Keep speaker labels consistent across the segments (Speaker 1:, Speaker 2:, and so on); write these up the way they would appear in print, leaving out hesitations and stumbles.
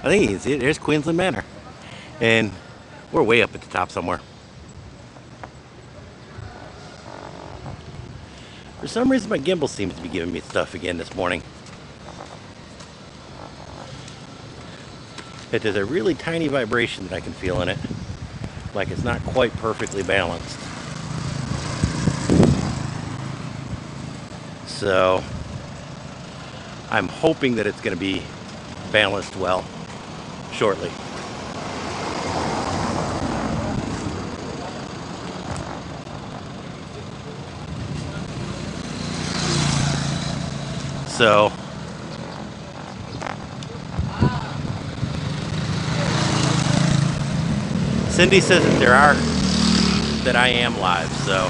Speaker 1: I think you can see it. There's Queensland Manor. And we're way up at the top somewhere. For some reason, my gimbal seems to be giving me stuff again this morning. There's a really tiny vibration that I can feel in it. Like it's not quite perfectly balanced. So I'm hoping that it's going to be balanced well shortly. So Cindy says that I am live, so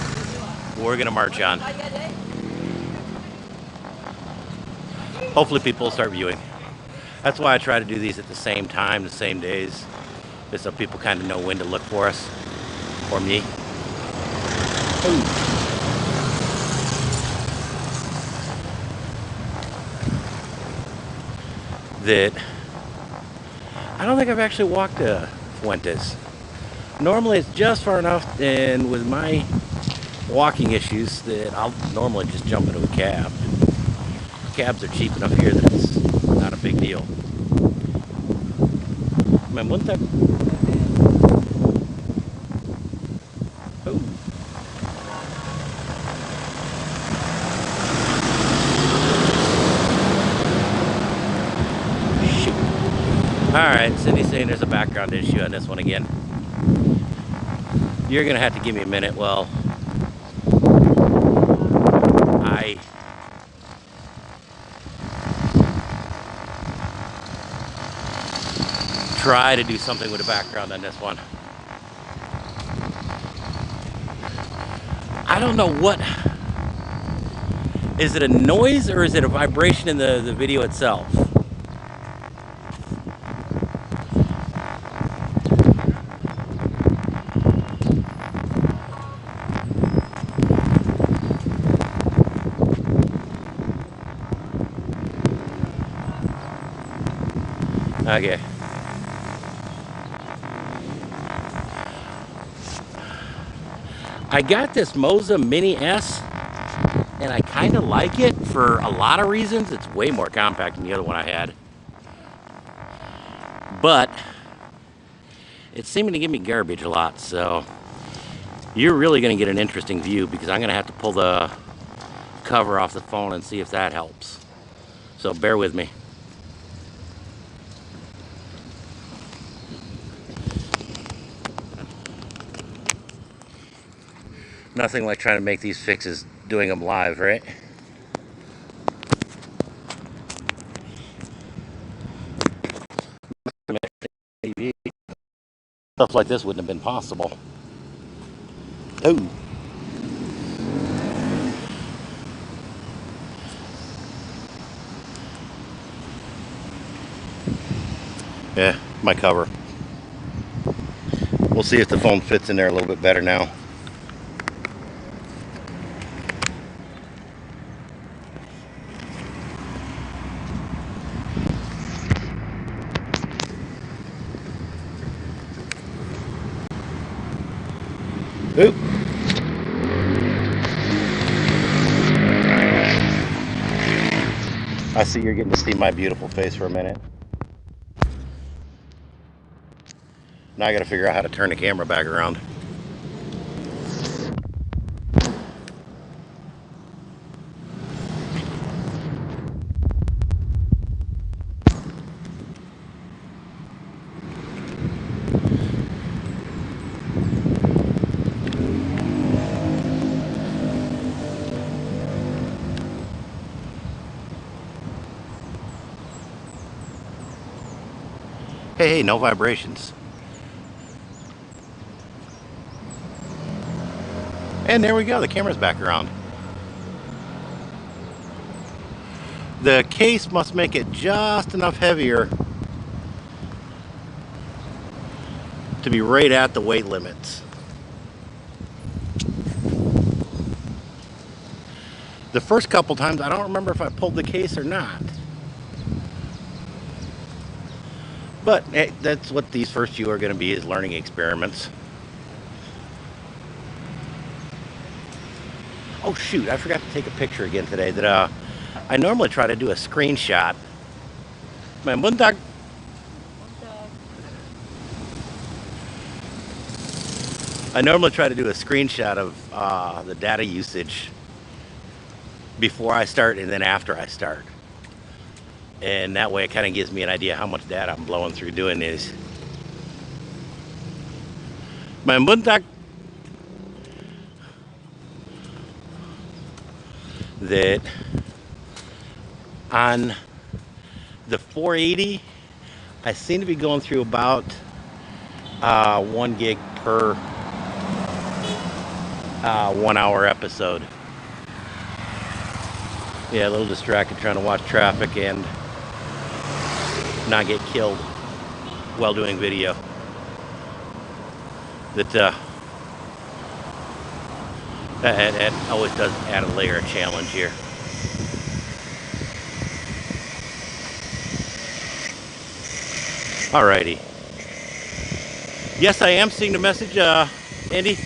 Speaker 1: we're gonna march on. Hopefully people will start viewing. That's why I try to do these at the same time, the same days, just so people kind of know when to look for us, or me. Ooh. That I don't think I've actually walked to Fuentes. Normally it's just far enough, and with my walking issues, that I'll normally just jump into a cab. Cabs are cheap enough here that it's not a big deal. Man, wouldn't that... Oh. Alright, Cindy's saying there's a background issue on this one again. You're gonna have to give me a minute. Well, I try to do something with the background on this one. I don't know what... Is it a noise or is it a vibration in the video itself? Okay. I got this Moza Mini S, and I kind of like it for a lot of reasons. It's way more compact than the other one I had. But it's seeming to give me garbage a lot, so you're really going to get an interesting view because I'm going to have to pull the cover off the phone and see if that helps. So bear with me. Nothing like trying to make these fixes doing them live, right? Stuff like this wouldn't have been possible. Oh. Yeah, my cover. We'll see if the phone fits in there a little bit better now. Oop. I see you're getting to see my beautiful face for a minute. Now I gotta figure out how to turn the camera back around. Hey, no vibrations. And there we go, the camera's back around. The case must make it just enough heavier to be right at the weight limits. The first couple times, I don't remember if I pulled the case or not. But hey, that's what these first few are going to be, is learning experiments. Oh shoot, I forgot to take a picture again today. That I normally try to do a screenshot. My buntag. I normally try to do a screenshot of the data usage before I start and then after I start. And that way it kind of gives me an idea how much data I'm blowing through doing this. My buntag. That on the 480, I seem to be going through about 1 gig per 1 hour episode. Yeah, a little distracted trying to watch traffic and not get killed while doing video. That always does add a layer of challenge here. Alrighty. Yes, I am seeing the message, Andy.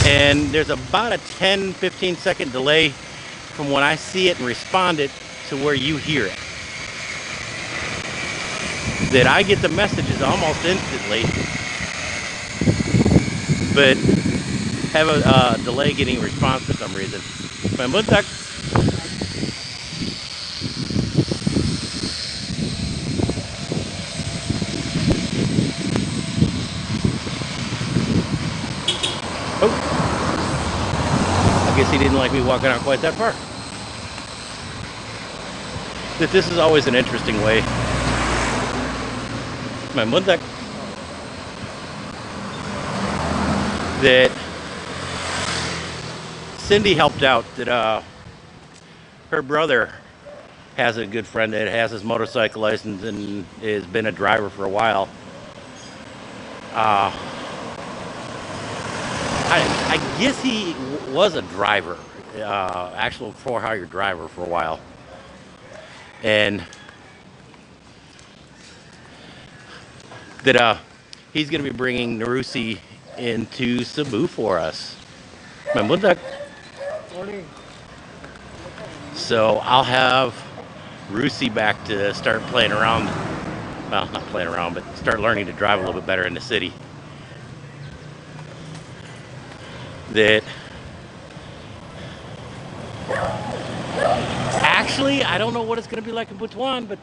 Speaker 1: And there's about a 10-15 second delay from when I see it and respond it to where you hear it. That I get the messages almost instantly, but have a delay getting a response for some reason. Oh, I guess he didn't like me walking out quite that far. That this is always an interesting way. My mundak. That Cindy helped out. That her brother has a good friend that has his motorcycle license and has been a driver for a while. I guess he was a driver, actual for-hire driver for a while. And that he's going to be bringing Narusi into Cebu for us. Morning. So I'll have Rusi back to start playing around. Well, not playing around, but start learning to drive a little bit better in the city. That actually, I don't know what it's going to be like in Butuan, but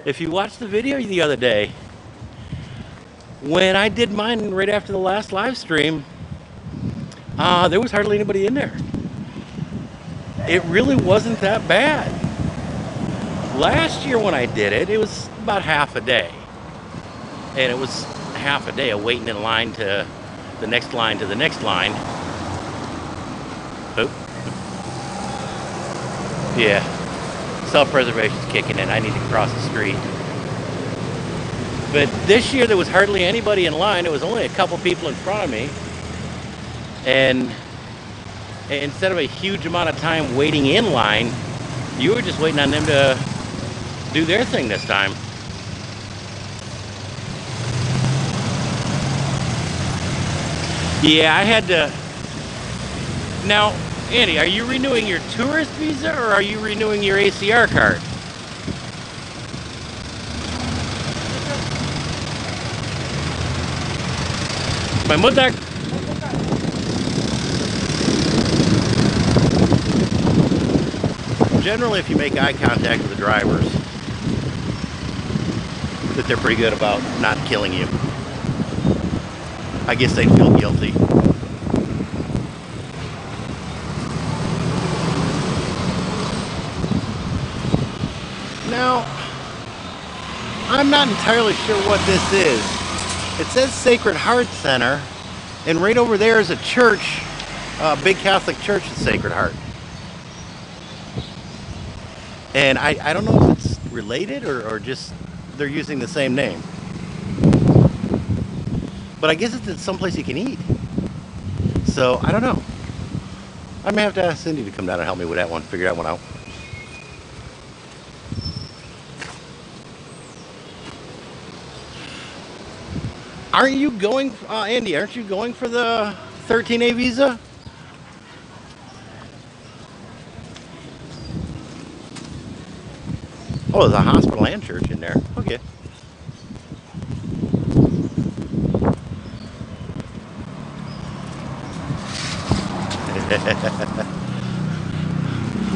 Speaker 1: if you watched the video the other day, when I did mine right after the last live stream, there was hardly anybody in there. It really wasn't that bad. Last year when I did it, it was about half a day. And it was half a day of waiting in line to the next line to the next line. Oh. Yeah. Self-preservation's kicking in. I need to cross the street. But this year there was hardly anybody in line. It was only a couple people in front of me. And instead of a huge amount of time waiting in line, you were just waiting on them to do their thing this time. Yeah, I had to. Now, Andy, are you renewing your tourist visa or are you renewing your ACR card? My mudak. Generally, if you make eye contact with the drivers, that they're pretty good about not killing you. I guess they'd feel guilty. Now, I'm not entirely sure what this is. It says Sacred Heart Center, and right over there is a church, a big Catholic church of Sacred Heart. And I don't know if it's related or just they're using the same name. But I guess it's someplace you can eat. So, I don't know. I may have to ask Cindy to come down and help me with that one, figure that one out. Aren't you going, Andy? Aren't you going for the 13A visa? Oh, there's a hospital and church in there. Okay.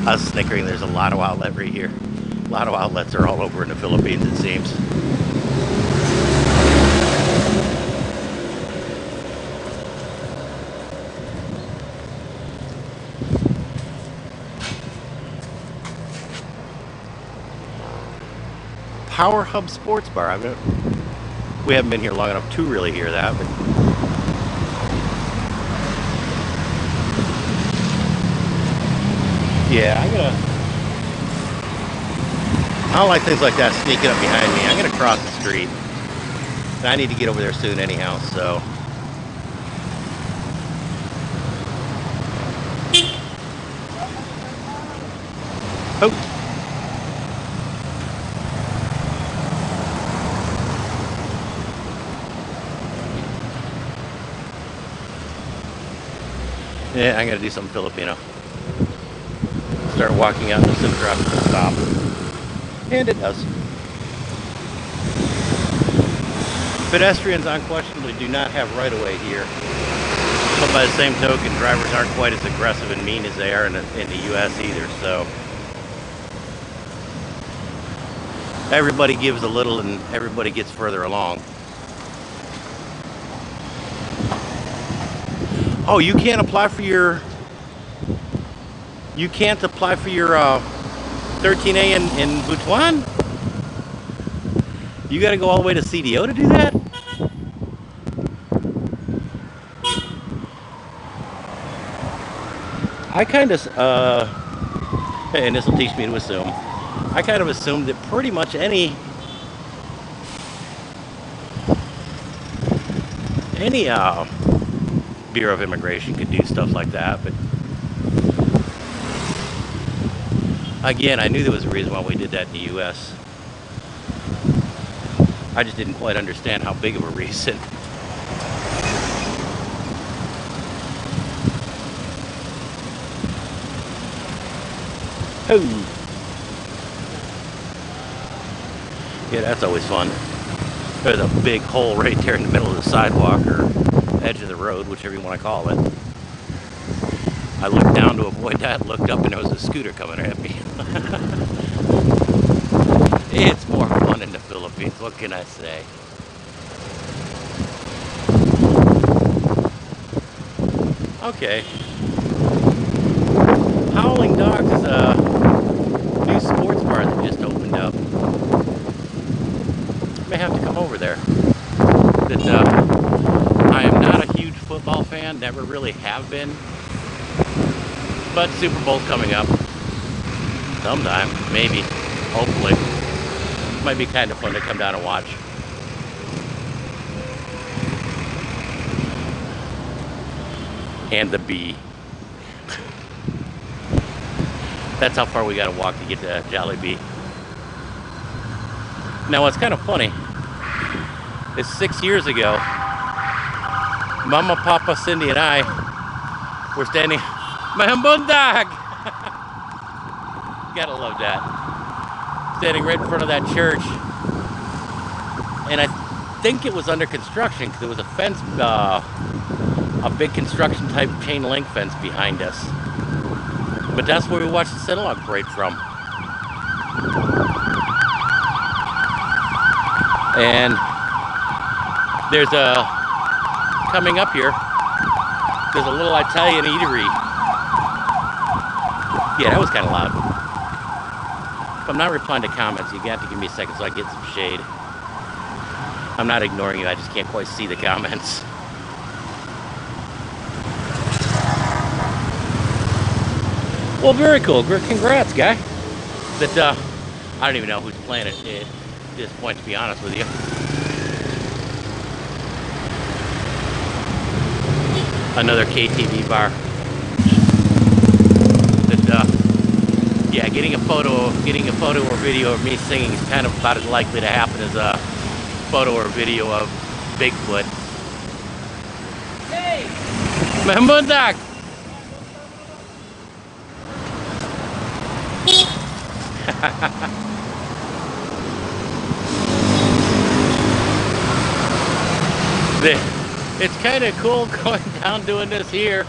Speaker 1: I was snickering. There's a lot of outlet right here. A lot of outlets are all over in the Philippines, it seems. Power Hub Sports Bar. We haven't been here long enough to really hear that, but yeah, I don't like things like that sneaking up behind me. I'm gonna cross the street. I need to get over there soon anyhow, so. Oh. Yeah, I'm gonna do something Filipino. Start walking out and the traffic will stop. And it does. Pedestrians unquestionably do not have right-of-way here. But by the same token, drivers aren't quite as aggressive and mean as they are in the U.S. either, so. Everybody gives a little and everybody gets further along. Oh, you can't apply for your 13A in Butuan? You got to go all the way to CDO to do that? I kind of, and this will teach me to assume, I kind of assumed that pretty much any Bureau of Immigration could do stuff like that, but again, I knew there was a reason why we did that in the U.S. I just didn't quite understand how big of a reason. Oh. Yeah, that's always fun. There's a big hole right there in the middle of the sidewalk or edge of the road, whichever you want to call it. I looked down to avoid that, looked up, and there was a scooter coming at me. It's more fun in the Philippines, what can I say? Okay. Howling Dogs is a new sports bar that just opened up. May have to come over there. I am not a huge football fan, never really have been. But Super Bowl's coming up. Sometime, maybe, hopefully. Might be kind of fun to come down and watch. And the bee. That's how far we gotta walk to get to Jollibee. Now what's kind of funny is 6 years ago, Mama, Papa, Cindy, and I were standing, Mahambundag! Gotta love that. Standing right in front of that church. And I think it was under construction because there was a fence, a big construction type chain link fence behind us. But that's where we watched the Sinulog parade from. And there's coming up here, there's a little Italian eatery. Yeah, that was kind of loud. If I'm not replying to comments, you have to give me a second so I get some shade. I'm not ignoring you, I just can't quite see the comments. Well, very cool. Congrats, guy. That I don't even know who's playing it at this point, to be honest with you. Another KTV bar. That yeah, getting a photo or video of me singing is kind of about as likely to happen as a photo or video of Bigfoot. Membudak. It's kind of cool going down doing this here.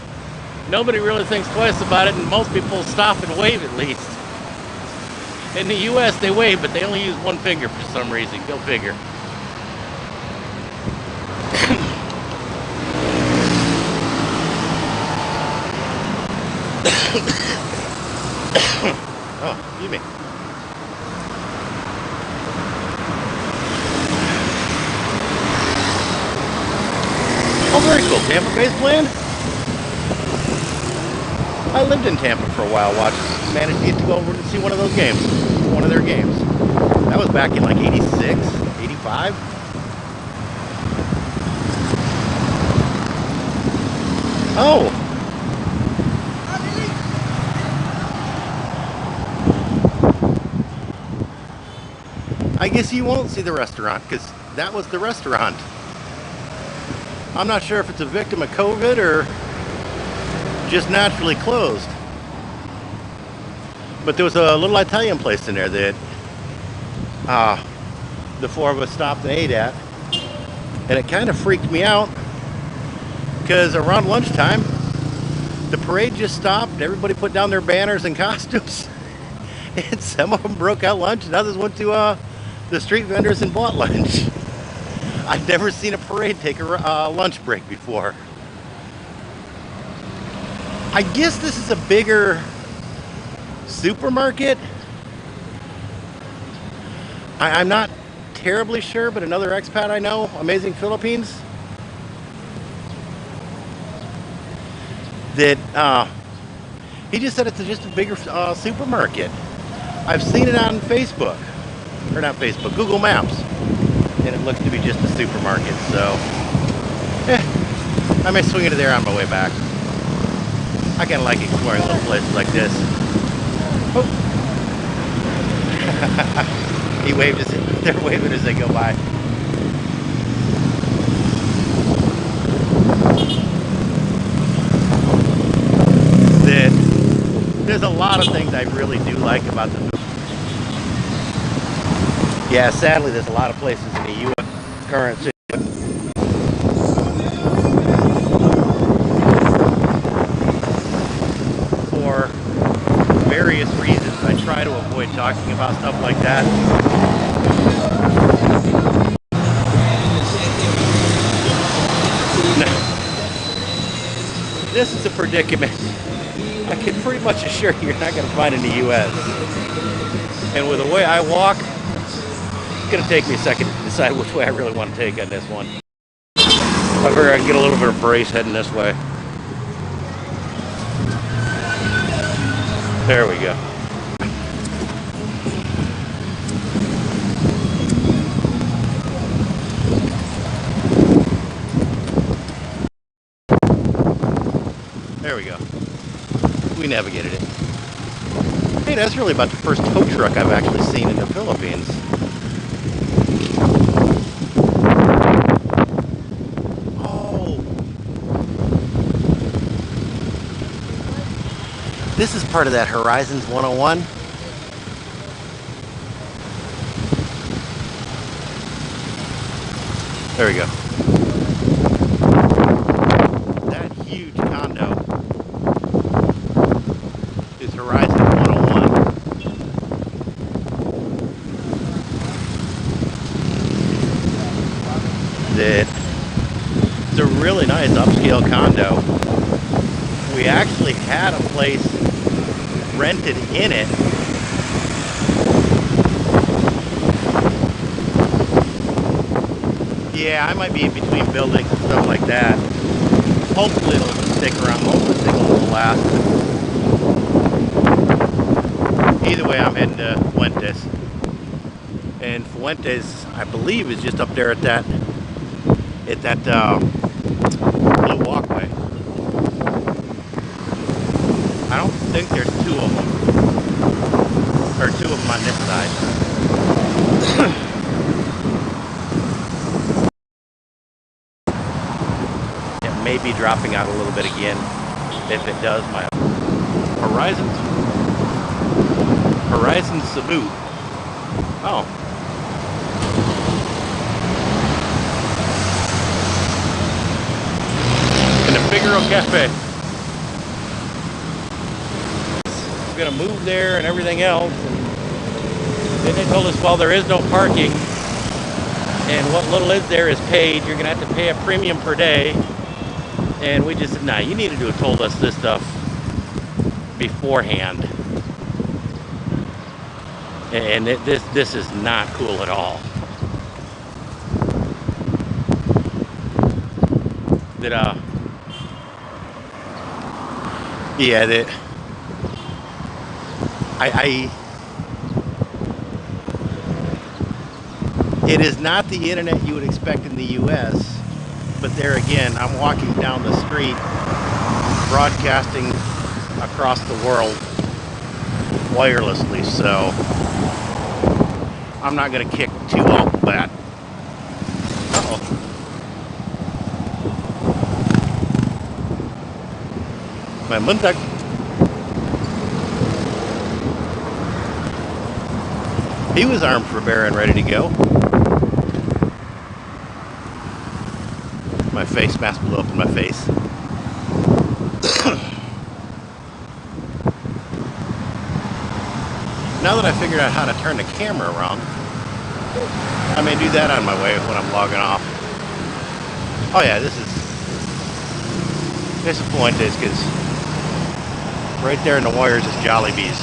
Speaker 1: Nobody really thinks twice about it, and most people stop and wave at least. In the US, they wave, but they only use one finger for some reason. Go figure. Oh, excuse me. Oh, very cool. Tampa-based land? I lived in Tampa for a while. Managed to get to go over and see one of those games. One of their games. That was back in like 86, 85. Oh. I guess you won't see the restaurant because that was the restaurant. I'm not sure if it's a victim of COVID or just naturally closed. But there was a little Italian place in there that the four of us stopped and ate at. And it kind of freaked me out because around lunchtime, the parade just stopped. Everybody put down their banners and costumes. And some of them broke out lunch and others went to the street vendors and bought lunch. I've never seen a parade take a lunch break before. I guess this is a bigger supermarket. I'm not terribly sure, but another expat I know, Amazing Philippines, that he just said it's just a bigger supermarket. I've seen it on Facebook, or not Facebook, Google Maps, and it looks to be just a supermarket. So, I may swing into there on my way back. I kind of like exploring little places like this. Oh. He waved they're waving as they go by. There's a lot of things I really do like about the Yeah, sadly there's a lot of places in the U.S. currency. For various reasons, I try to avoid talking about stuff like that. Now, this is a predicament I can pretty much assure you you're not going to find in the U.S. And with the way I walk, it's going to take me a second to decide which way I really want to take on this one. I figure I can get a little bit of brace heading this way. There we go. There we go. We navigated it. Hey, that's really about the first tow truck I've actually seen in the Philippines. Oh. This is part of that Horizons 101. There we go. That huge condo is Horizon 101. It's a really nice upscale condo. We actually had a place rented in it. Yeah, I might be in between buildings and stuff like that. Hopefully it'll stick around. Hopefully the signal will last. Either way, I'm heading to Fuentes. And Fuentes, I believe, is just up there at that little walkway. I don't think there's two of them. Or two of them on this side. dropping out a little bit again. If it does, my Horizon Cebu. Oh. In the Figaro Cafe. We're gonna move there and everything else. And then they told us, well, there is no parking, and what little is there is paid. You're gonna have to pay a premium per day. And we just said, nah, you needed to have told us this stuff beforehand. And this is not cool at all. Yeah, it is not the internet you would expect in the US, but there again, I'm walking down the street, broadcasting across the world wirelessly, so I'm not going to kick too off the bat. Uh-oh. My muntak. He was armed for bear and ready to go. My face mask blew up in my face. Now that I figured out how to turn the camera around, I may do that on my way when I'm logging off. Oh yeah, this is Fuentes, because right there in the wires is Jollibees.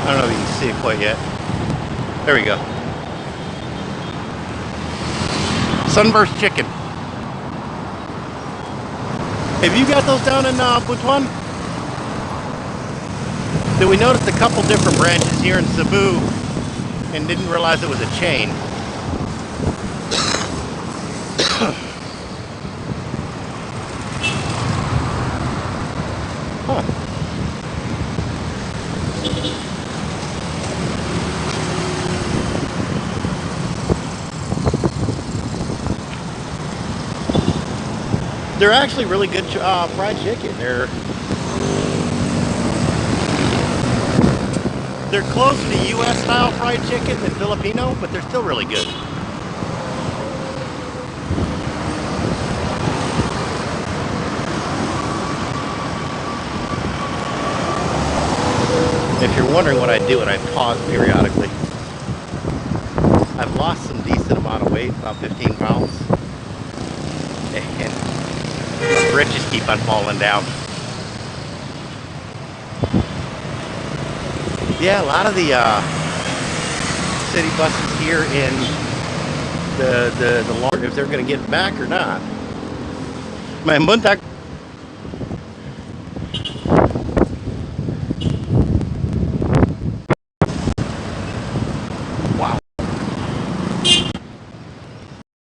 Speaker 1: I don't know if you can see it quite yet. There we go. Sunburst chicken. Have you got those down in Butuan? Did we notice a couple different branches here in Cebu and didn't realize it was a chain? Huh. They're actually really good fried chicken. They're close to U.S. style fried chicken than Filipino, but they're still really good. If you're wondering what I do, and I pause periodically, I've lost some decent amount of weight, about 15 pounds, and my britches keep on falling down. Yeah, a lot of the city buses here in the long, if they're going to get back or not. My muntak. Wow.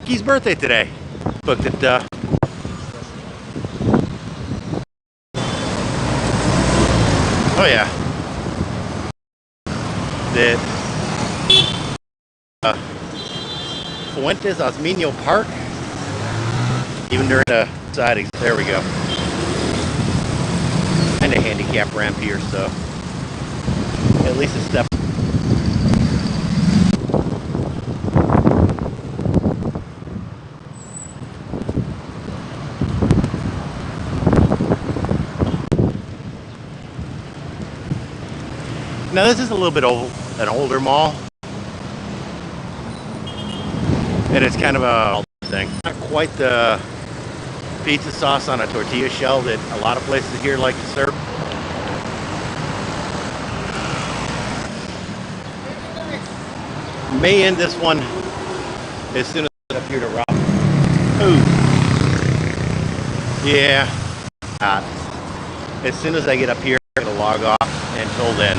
Speaker 1: He's birthday today. Booked it. Oh yeah. That Fuentes Osmeño Park, even during the side, there we go. And a handicap ramp here, so at least a step. Now this is a little bit an older mall, and it's kind of a thing. Not quite the pizza sauce on a tortilla shell that a lot of places here like to serve. May end this one as soon as I get up here to Rob. Ooh. Yeah. As soon as I get up here to log off. Until then,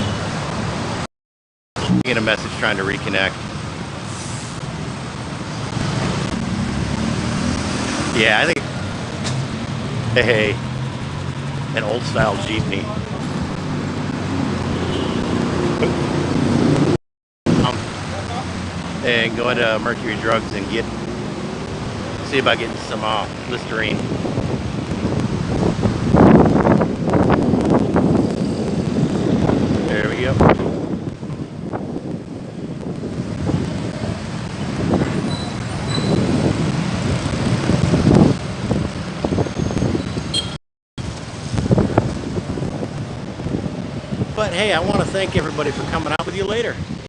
Speaker 1: get a message trying to reconnect. Yeah, I think, hey, an old style jeepney. and go into Mercury Drugs and see about getting some Listerine. There we go. But hey, I want to thank everybody for coming out with you later.